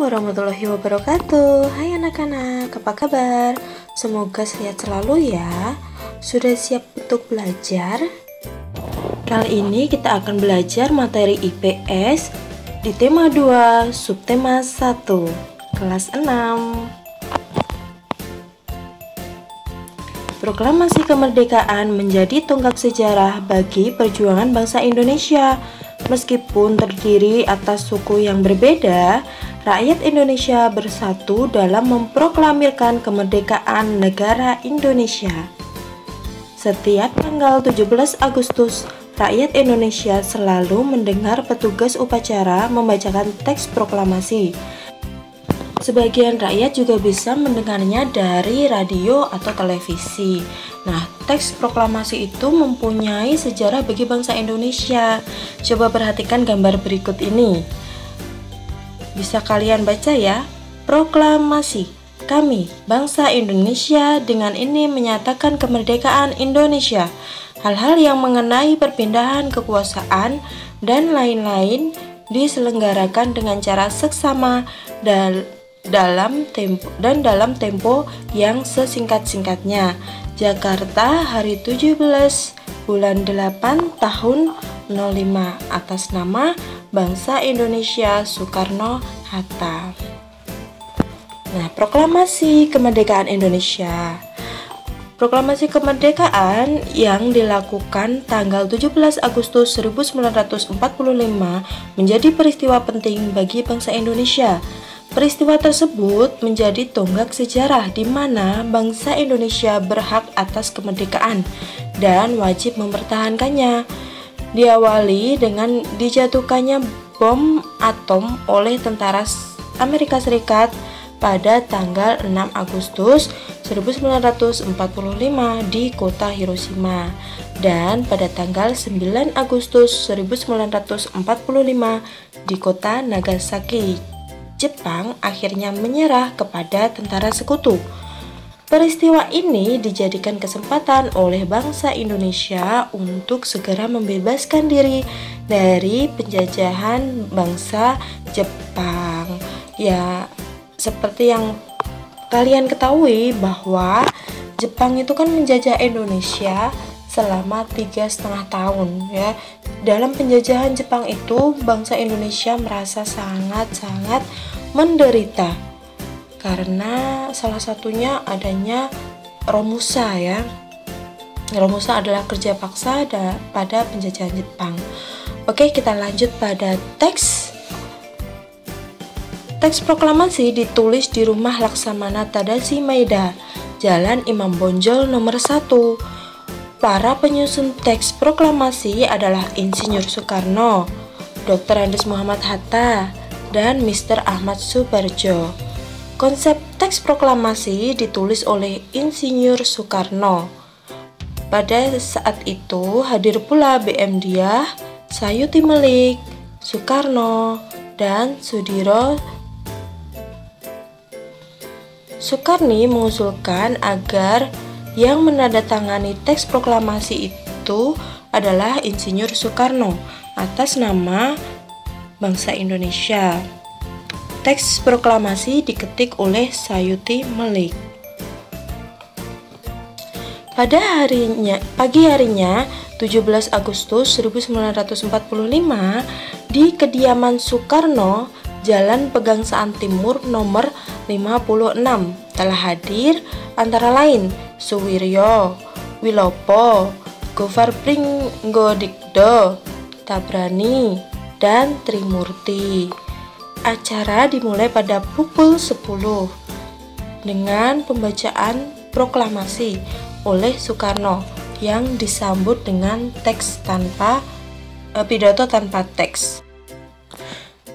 warahmatullahi wabarakatuh. Hai anak-anak, apa kabar? Semoga sehat selalu ya. Sudah siap untuk belajar? Kali ini kita akan belajar materi IPS di tema 2, subtema 1, kelas 6. Proklamasi kemerdekaan menjadi tonggak sejarah bagi perjuangan bangsa Indonesia. Meskipun terdiri atas suku yang berbeda, rakyat Indonesia bersatu dalam memproklamirkan kemerdekaan negara Indonesia. Setiap tanggal 17 Agustus, rakyat Indonesia selalu mendengar petugas upacara membacakan teks proklamasi. Sebagian rakyat juga bisa mendengarnya dari radio atau televisi. Nah, teks proklamasi itu mempunyai sejarah bagi bangsa Indonesia. Coba perhatikan gambar berikut ini. Bisa kalian baca ya. Proklamasi. Kami, bangsa Indonesia, dengan ini menyatakan kemerdekaan Indonesia. Hal-hal yang mengenai perpindahan kekuasaan dan lain-lain diselenggarakan dengan cara seksama dalam tempo yang sesingkat-singkatnya. Jakarta, hari 17 bulan 8 tahun 05, atas nama bangsa Indonesia Soekarno-Hatta. Nah, proklamasi kemerdekaan Indonesia. Proklamasi kemerdekaan yang dilakukan tanggal 17 Agustus 1945 menjadi peristiwa penting bagi bangsa Indonesia. Peristiwa tersebut menjadi tonggak sejarah di mana bangsa Indonesia berhak atas kemerdekaan dan wajib mempertahankannya. Diawali dengan dijatuhkannya bom atom oleh tentara Amerika Serikat pada tanggal 6 Agustus 1945 di kota Hiroshima dan pada tanggal 9 Agustus 1945 di kota Nagasaki. Jepang akhirnya menyerah kepada tentara sekutu. Peristiwa ini dijadikan kesempatan oleh bangsa Indonesia untuk segera membebaskan diri dari penjajahan bangsa Jepang. Ya, seperti yang kalian ketahui bahwa Jepang itu kan menjajah Indonesia selama 3,5 tahun ya. Dalam penjajahan Jepang itu bangsa Indonesia merasa sangat-sangat menderita karena salah satunya adanya Romusa ya. Romusa adalah kerja paksa pada penjajahan Jepang. Oke, kita lanjut pada teks. Teks proklamasi ditulis di rumah Laksamana Tadashi Maeda, Jalan Imam Bonjol nomor 1. Para penyusun teks proklamasi adalah Insinyur Soekarno, Dr. Andes Muhammad Hatta, dan Mr. Ahmad Subarjo. Konsep teks proklamasi ditulis oleh Insinyur Soekarno. Pada saat itu hadir pula BM Diah, Sayuti Melik, Soekarno, dan Sudiro. Soekarni mengusulkan agar yang menandatangani teks proklamasi itu adalah Insinyur Soekarno atas nama bangsa Indonesia. Teks proklamasi diketik oleh Sayuti Melik. Pada pagi harinya 17 Agustus 1945 di kediaman Soekarno, Jalan Pegangsaan Timur nomor 56 telah hadir antara lain Suwiryo, Wilopo, Gofar Pringgodikdo, Tabrani, dan Trimurti. Acara dimulai pada pukul 10 dengan pembacaan proklamasi oleh Soekarno yang disambut dengan pidato tanpa teks.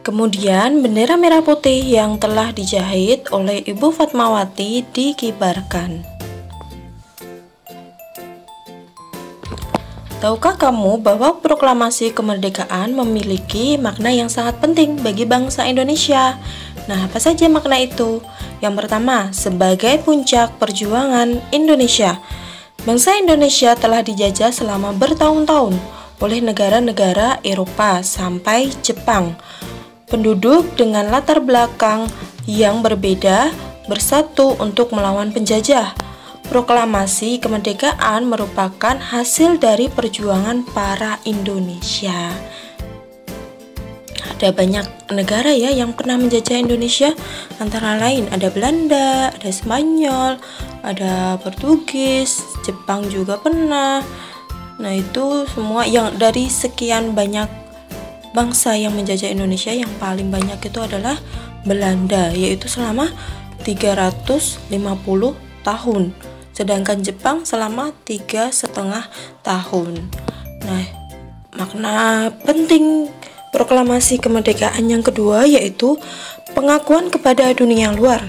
Kemudian bendera merah putih yang telah dijahit oleh Ibu Fatmawati dikibarkan. Tahukah kamu bahwa proklamasi kemerdekaan memiliki makna yang sangat penting bagi bangsa Indonesia? Nah, apa saja makna itu? Yang pertama, sebagai puncak perjuangan Indonesia. Bangsa Indonesia telah dijajah selama bertahun-tahun oleh negara-negara Eropa sampai Jepang. penduduk dengan latar belakang yang berbeda bersatu untuk melawan penjajah. Proklamasi kemerdekaan merupakan hasil dari perjuangan para Indonesia. Ada banyak negara ya yang pernah menjajah Indonesia, antara lain ada Belanda, ada Spanyol, ada Portugis, Jepang juga pernah. Nah, itu semua yang dari sekian banyak bangsa yang menjajah Indonesia, yang paling banyak itu adalah Belanda, yaitu selama 350 tahun. Sedangkan Jepang selama 3,5 tahun. Nah, makna penting proklamasi kemerdekaan yang kedua yaitu pengakuan kepada dunia luar.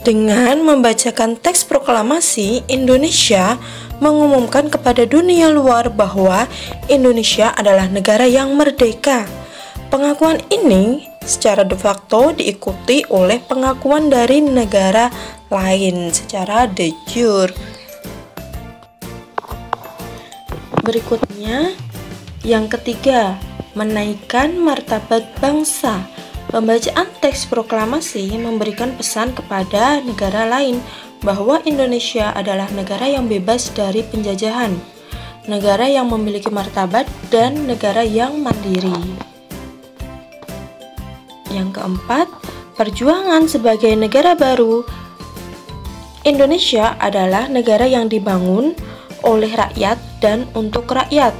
Dengan membacakan teks proklamasi, Indonesia mengumumkan kepada dunia luar bahwa Indonesia adalah negara yang merdeka. Pengakuan ini secara de facto diikuti oleh pengakuan dari negara lain secara de jure. Berikutnya, yang ketiga, menaikkan martabat bangsa. Pembacaan teks proklamasi memberikan pesan kepada negara lain bahwa Indonesia adalah negara yang bebas dari penjajahan, negara yang memiliki martabat, dan negara yang mandiri. Yang keempat, perjuangan sebagai negara baru. Indonesia adalah negara yang dibangun oleh rakyat dan untuk rakyat.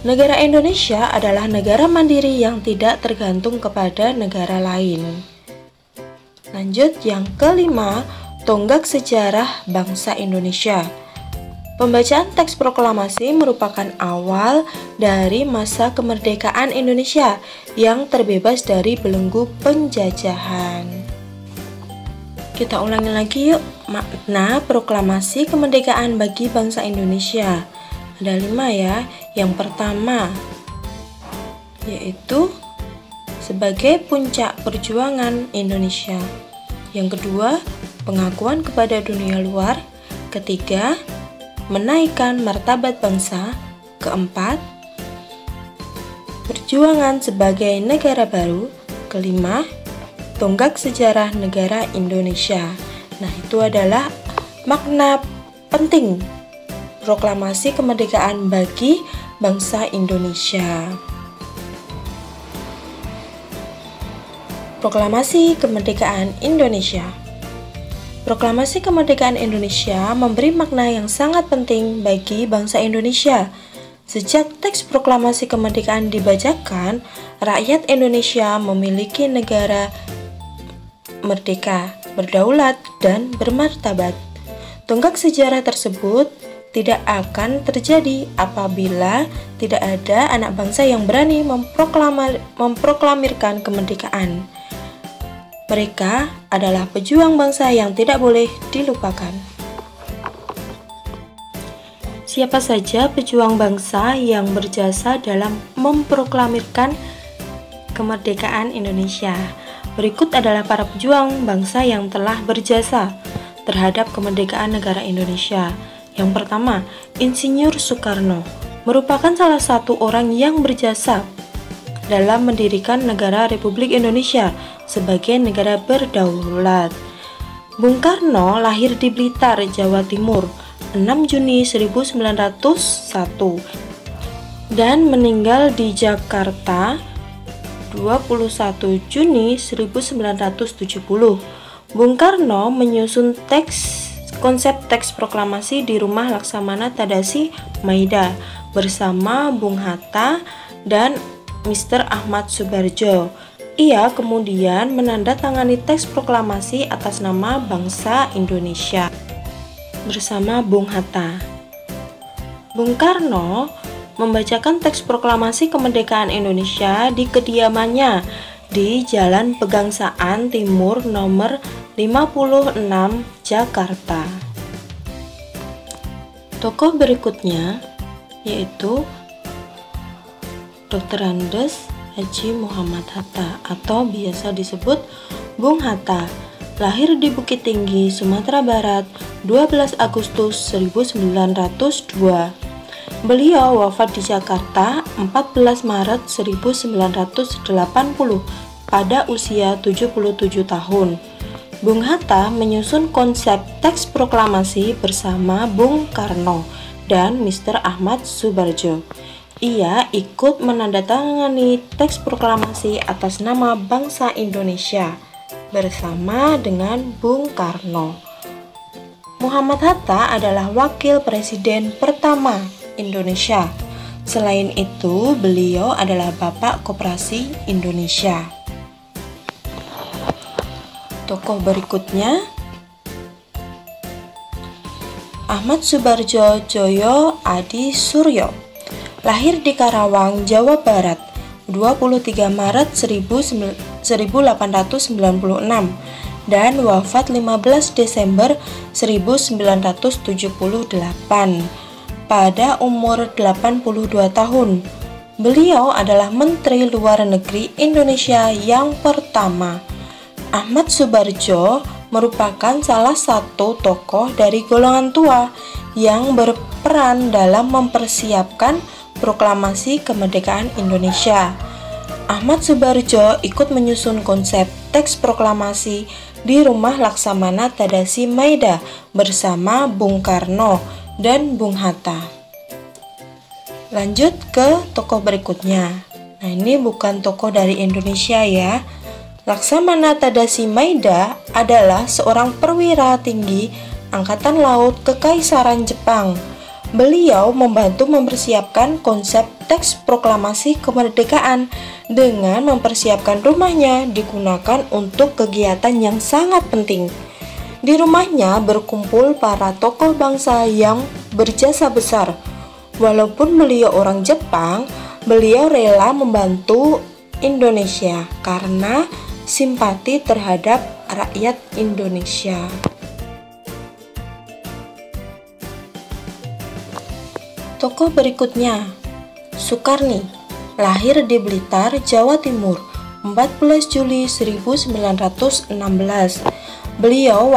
Negara Indonesia adalah negara mandiri yang tidak tergantung kepada negara lain. Lanjut, yang kelima, tonggak sejarah bangsa Indonesia. Pembacaan teks proklamasi merupakan awal dari masa kemerdekaan Indonesia yang terbebas dari belenggu penjajahan. Kita ulangi lagi yuk, makna proklamasi kemerdekaan bagi bangsa Indonesia. Ada 5 ya. Yang pertama, yaitu sebagai puncak perjuangan Indonesia. Yang kedua, pengakuan kepada dunia luar. Ketiga, menaikkan martabat bangsa. Keempat, perjuangan sebagai negara baru. Kelima, tonggak sejarah negara Indonesia. Nah, itu adalah makna penting proklamasi kemerdekaan bagi bangsa Indonesia. Proklamasi kemerdekaan Indonesia. Proklamasi kemerdekaan Indonesia memberi makna yang sangat penting bagi bangsa Indonesia. Sejak teks proklamasi kemerdekaan dibacakan, rakyat Indonesia memiliki negara merdeka, berdaulat, dan bermartabat. Tonggak sejarah tersebut tidak akan terjadi apabila tidak ada anak bangsa yang berani memproklamirkan kemerdekaan. Mereka adalah pejuang bangsa yang tidak boleh dilupakan. Siapa saja pejuang bangsa yang berjasa dalam memproklamirkan kemerdekaan Indonesia? Berikut adalah para pejuang bangsa yang telah berjasa terhadap kemerdekaan negara Indonesia. Yang pertama, Insinyur Soekarno merupakan salah satu orang yang berjasa dalam mendirikan negara Republik Indonesia sebagai negara berdaulat. Bung Karno lahir di Blitar, Jawa Timur, 6 Juni 1901 dan meninggal di Jakarta 21 Juni 1970. Bung Karno menyusun konsep teks proklamasi di rumah Laksamana Tadasi Maida bersama Bung Hatta dan Mr. Ahmad Subarjo. Ia kemudian menandatangani teks proklamasi atas nama bangsa Indonesia bersama Bung Hatta. Bung Karno membacakan teks proklamasi kemerdekaan Indonesia di kediamannya di Jalan Pegangsaan Timur nomor 56 Jakarta. Tokoh berikutnya yaitu Dr. Andes Haji Muhammad Hatta atau biasa disebut Bung Hatta. Lahir di Bukit Tinggi, Sumatera Barat, 12 Agustus 1902. Beliau wafat di Jakarta 14 Maret 1980 pada usia 77 tahun. Bung Hatta menyusun konsep teks proklamasi bersama Bung Karno dan Mr. Ahmad Subarjo. Ia ikut menandatangani teks proklamasi atas nama bangsa Indonesia bersama dengan Bung Karno. Muhammad Hatta adalah wakil presiden pertama Indonesia. Selain itu, beliau adalah Bapak Koperasi Indonesia. Tokoh berikutnya Ahmad Subarjo Joyo Adi Suryo, lahir di Karawang, Jawa Barat, 23 Maret 1896 dan wafat 15 Desember 1978 pada umur 82 tahun. Beliau adalah Menteri Luar Negeri Indonesia yang pertama. Ahmad Subarjo merupakan salah satu tokoh dari golongan tua yang berperan dalam mempersiapkan proklamasi kemerdekaan Indonesia. Ahmad Subarjo ikut menyusun konsep teks proklamasi di rumah Laksamana Tadasi Maida bersama Bung Karno dan Bung Hatta. Lanjut ke tokoh berikutnya. Nah, ini bukan tokoh dari Indonesia ya. Laksamana Tadasi Maida adalah seorang perwira tinggi Angkatan Laut Kekaisaran Jepang. Beliau membantu mempersiapkan konsep teks proklamasi kemerdekaan dengan mempersiapkan rumahnya digunakan untuk kegiatan yang sangat penting. Di rumahnya berkumpul para tokoh bangsa yang berjasa besar. Walaupun beliau orang Jepang, beliau rela membantu Indonesia karena simpati terhadap rakyat Indonesia. Tokoh berikutnya, Sukarni, lahir di Blitar, Jawa Timur, 14 Juli 1916. Beliau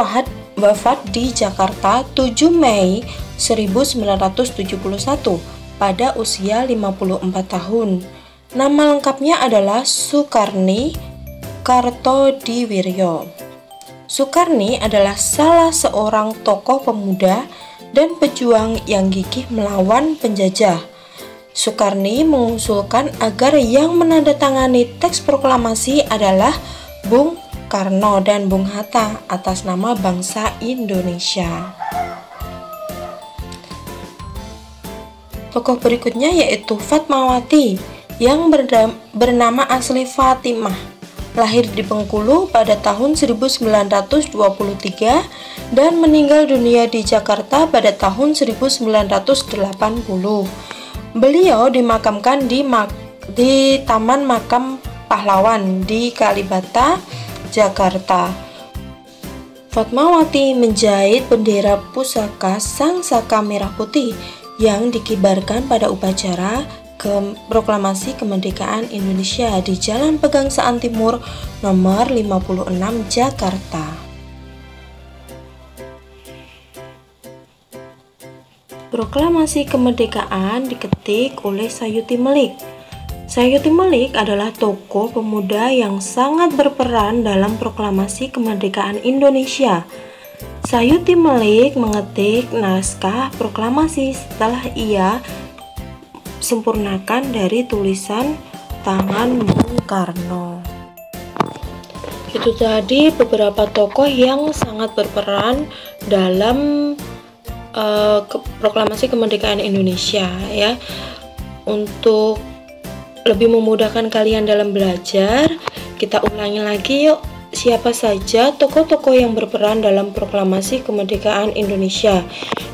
wafat di Jakarta 7 Mei 1971 pada usia 54 tahun. Nama lengkapnya adalah Sukarni Kartodiwiryo. Sukarni adalah salah seorang tokoh pemuda dan pejuang yang gigih melawan penjajah. Sukarni mengusulkan agar yang menandatangani teks proklamasi adalah Bung Karno dan Bung Hatta atas nama bangsa Indonesia. Tokoh berikutnya yaitu Fatmawati yang bernama asli Fatimah, lahir di Bengkulu pada tahun 1923 dan meninggal dunia di Jakarta pada tahun 1980. Beliau dimakamkan di Taman Makam Pahlawan di Kalibata, Jakarta. Fatmawati menjahit bendera pusaka Sang Saka Merah Putih yang dikibarkan pada upacara proklamasi kemerdekaan Indonesia di Jalan Pegangsaan Timur nomor 56 Jakarta. Proklamasi kemerdekaan diketik oleh Sayuti Melik. Sayuti Melik adalah tokoh pemuda yang sangat berperan dalam proklamasi kemerdekaan Indonesia. Sayuti Melik mengetik naskah proklamasi setelah ia sempurnakan dari tulisan tangan Bung Karno. Itu tadi beberapa tokoh yang sangat berperan dalam proklamasi kemerdekaan Indonesia ya. Untuk lebih memudahkan kalian dalam belajar, kita ulangi lagi yuk. Siapa saja tokoh-tokoh yang berperan dalam proklamasi kemerdekaan Indonesia?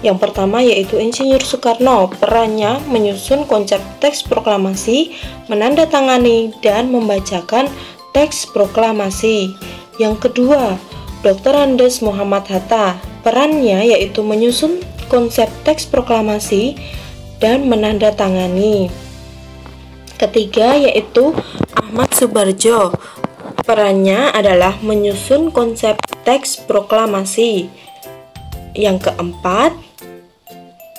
Yang pertama yaitu Insinyur Soekarno. Perannya menyusun konsep teks proklamasi, menandatangani dan membacakan teks proklamasi. Yang kedua, Dr. Andes Muhammad Hatta. Perannya yaitu menyusun konsep teks proklamasi dan menandatangani. Ketiga yaitu Ahmad Subarjo. Perannya adalah menyusun konsep teks proklamasi. Yang keempat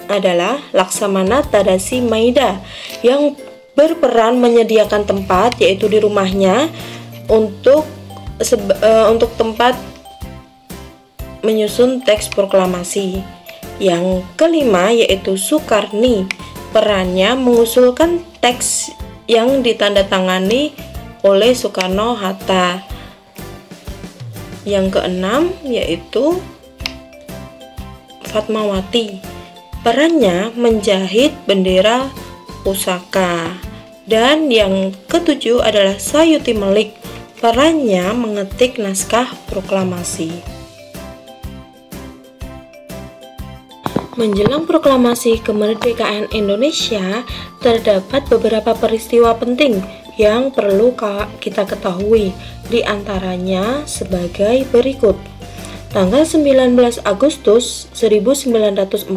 adalah Laksamana Tadasi Maida yang berperan menyediakan tempat yaitu di rumahnya untuk tempat menyusun teks proklamasi. Yang kelima yaitu Soekarni. Perannya mengusulkan teks yang ditandatangani oleh Soekarno-Hatta. Yang keenam yaitu Fatmawati. Perannya menjahit bendera pusaka. Dan yang ketujuh adalah Sayuti Melik. Perannya mengetik naskah proklamasi. Menjelang proklamasi kemerdekaan Indonesia, terdapat beberapa peristiwa penting yang perlu kita ketahui, di antaranya sebagai berikut. Tanggal 19 Agustus 1945,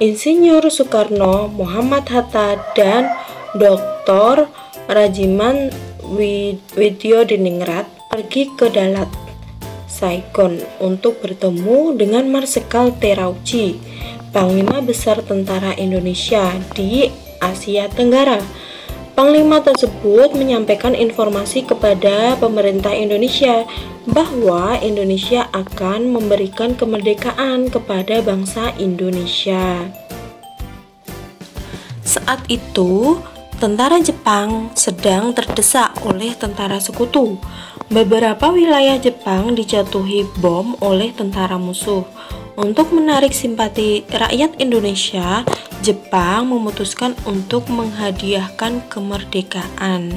Insinyur Soekarno, Muhammad Hatta, dan Dr. Rajiman Widyodiningrat pergi ke Dalat, Saigon untuk bertemu dengan Marsikal Terauchi, Panglima Besar Tentara Indonesia di Asia Tenggara. Panglima tersebut menyampaikan informasi kepada pemerintah Indonesia bahwa Indonesia akan memberikan kemerdekaan kepada bangsa Indonesia. Saat itu, tentara Jepang sedang terdesak oleh tentara sekutu. Beberapa wilayah Jepang dijatuhi bom oleh tentara musuh. Untuk menarik simpati rakyat Indonesia, Jepang memutuskan untuk menghadiahkan kemerdekaan.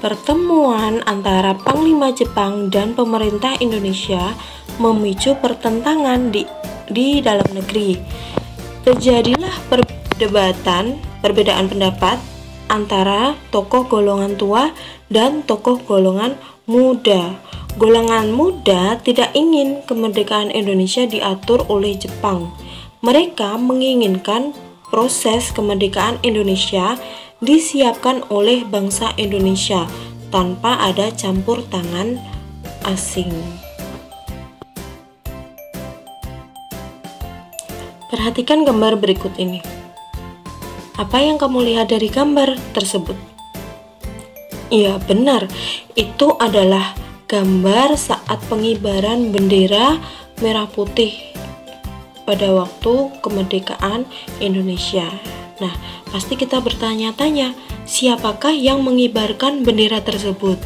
Pertemuan antara Panglima Jepang dan pemerintah Indonesia memicu pertentangan di dalam negeri. Terjadilah perbedaan pendapat antara tokoh golongan tua dan tokoh golongan muda. Golongan muda tidak ingin kemerdekaan Indonesia diatur oleh Jepang. Mereka menginginkan proses kemerdekaan Indonesia disiapkan oleh bangsa Indonesia tanpa ada campur tangan asing. Perhatikan gambar berikut ini. Apa yang kamu lihat dari gambar tersebut? Ya, benar. Itu adalah gambar saat pengibaran bendera merah putih pada waktu kemerdekaan Indonesia. Nah, pasti kita bertanya-tanya, siapakah yang mengibarkan bendera tersebut?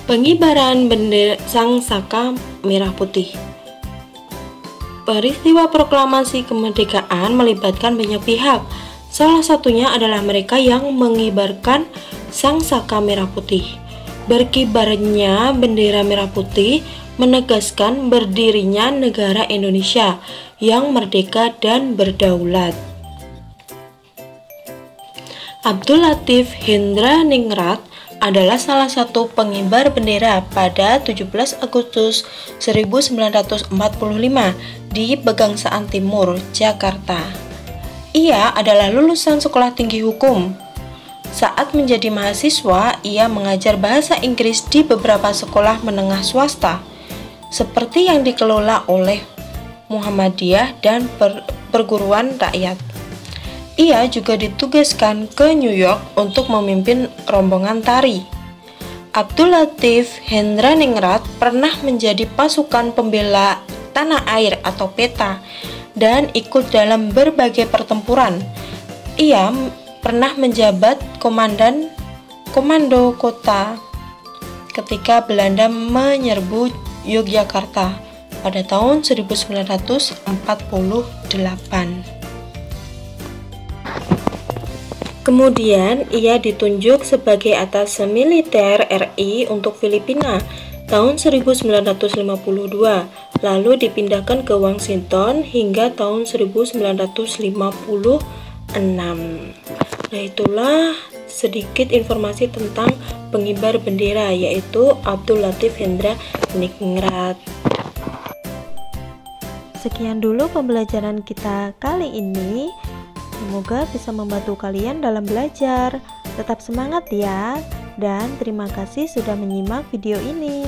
Pengibaran bendera Sang Saka Merah Putih. Peristiwa proklamasi kemerdekaan melibatkan banyak pihak. Salah satunya adalah mereka yang mengibarkan Sang Saka Merah Putih. Berkibarnya bendera merah putih menegaskan berdirinya negara Indonesia yang merdeka dan berdaulat. Abdul Latif Hendraningrat adalah salah satu pengibar bendera pada 17 Agustus 1945 di Pegangsaan Timur, Jakarta. Ia adalah lulusan Sekolah Tinggi Hukum. Saat menjadi mahasiswa, ia mengajar bahasa Inggris di beberapa sekolah menengah swasta, seperti yang dikelola oleh Muhammadiyah dan perguruan rakyat. Ia juga ditugaskan ke New York untuk memimpin rombongan tari. Abdul Latif Hendraningrat pernah menjadi pasukan pembela tanah air atau PETA dan ikut dalam berbagai pertempuran. Ia pernah menjabat komando kota ketika Belanda menyerbu Yogyakarta pada tahun 1948. Kemudian ia ditunjuk sebagai atase militer RI untuk Filipina tahun 1952, lalu dipindahkan ke Washington hingga tahun 1956. Nah, itulah sedikit informasi tentang pengibar bendera, yaitu Abdul Latif Hendraningrat. Sekian dulu pembelajaran kita kali ini. Semoga bisa membantu kalian dalam belajar. Tetap semangat ya, dan terima kasih sudah menyimak video ini.